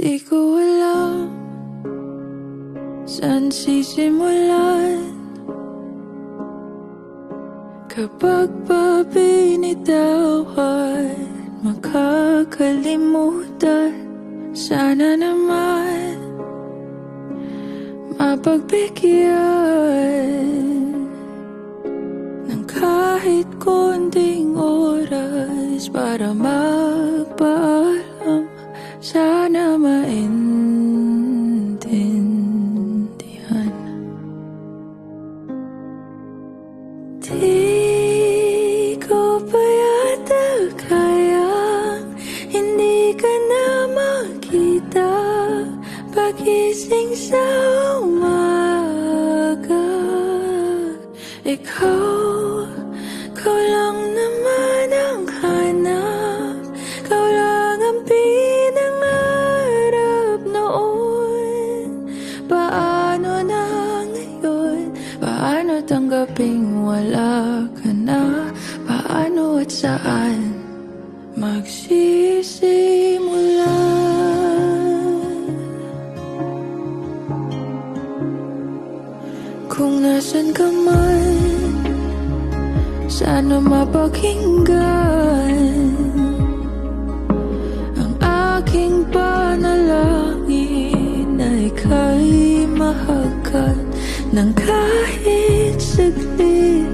Di ko alam saan sisimulan kapag pa binitawan, makakalimutan. Sana naman mapagbigyan ng kahit konting oras para magpaalam. Sana maintindihan. Di ko pa yata kayang hindi ka na makita pagising sa umaga. Ikaw lang naman ang hanap, ikaw lang ang pinangarap noon. Paano na ngayon? Paano tanggaping wala ka na? Paano at saan magsisimula? Kung nasan ka man, sana mapakinggan ang aking panalangin na ika'y mahagkan ng kahit saglit,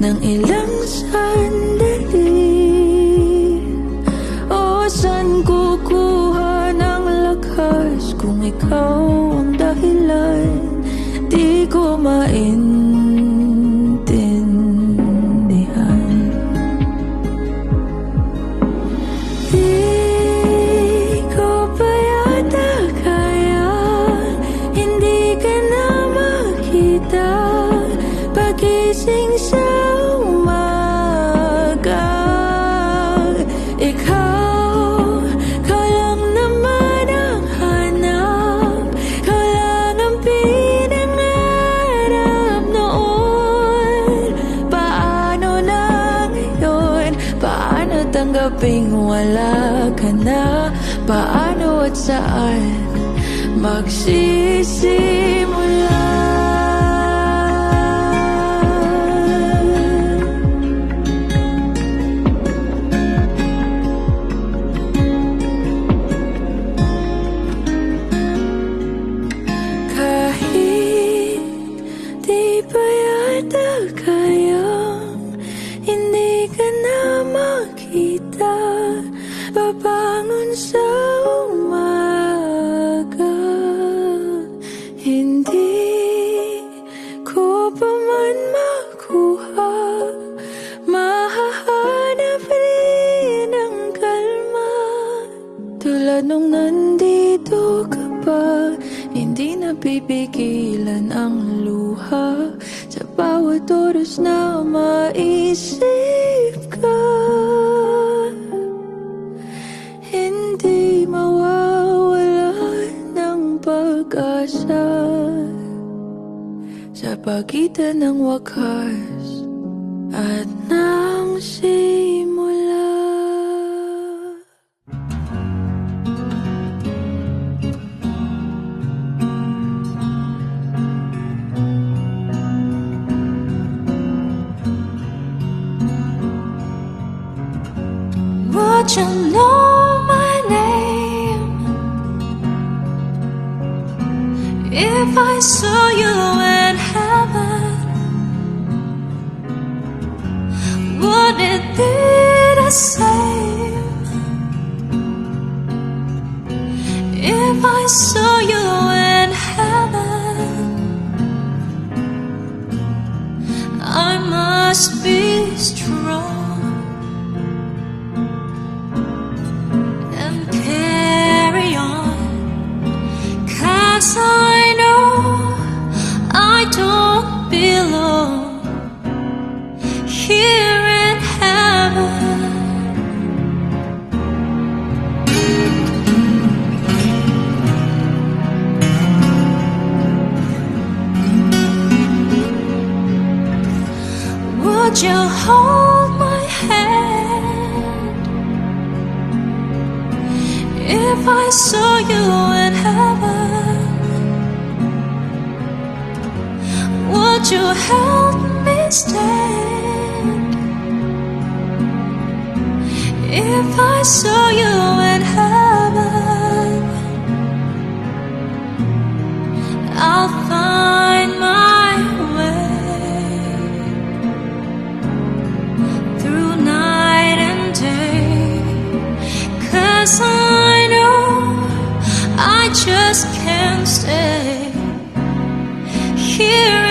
ng ilang sandali. O saan kukuha ng lakas kung ikaw ang dahilan? Di ko maintindihan. Di ko pa yata kaya hindi ka na makita pagising sa umaga. Ikaw lang naman ang hanap, ikaw lang ang pinangarap noon. Paano na ngayon? Paano tanggaping wala ka na? Paano at saan magsisimula? Babangon sa umaga, hindi ko pa man makuha, mahahanap rin ang kalma. Tulad nung nandito ka pa, hindi napipigilan ang luha sa bawat oras na maisip ka. Hindi mawawala ng pag-asa sa pagitan ng wakas at ng simula. Would you know my name if I saw you in heaven? Would it be the same if I saw you in heaven? I must be strong I know I don't belong here in heaven. Would you hold my hand If I saw you in heaven, would you help me stand? If I saw you in heaven, I'll find my way through night and day, 'cause I know I just can't stay here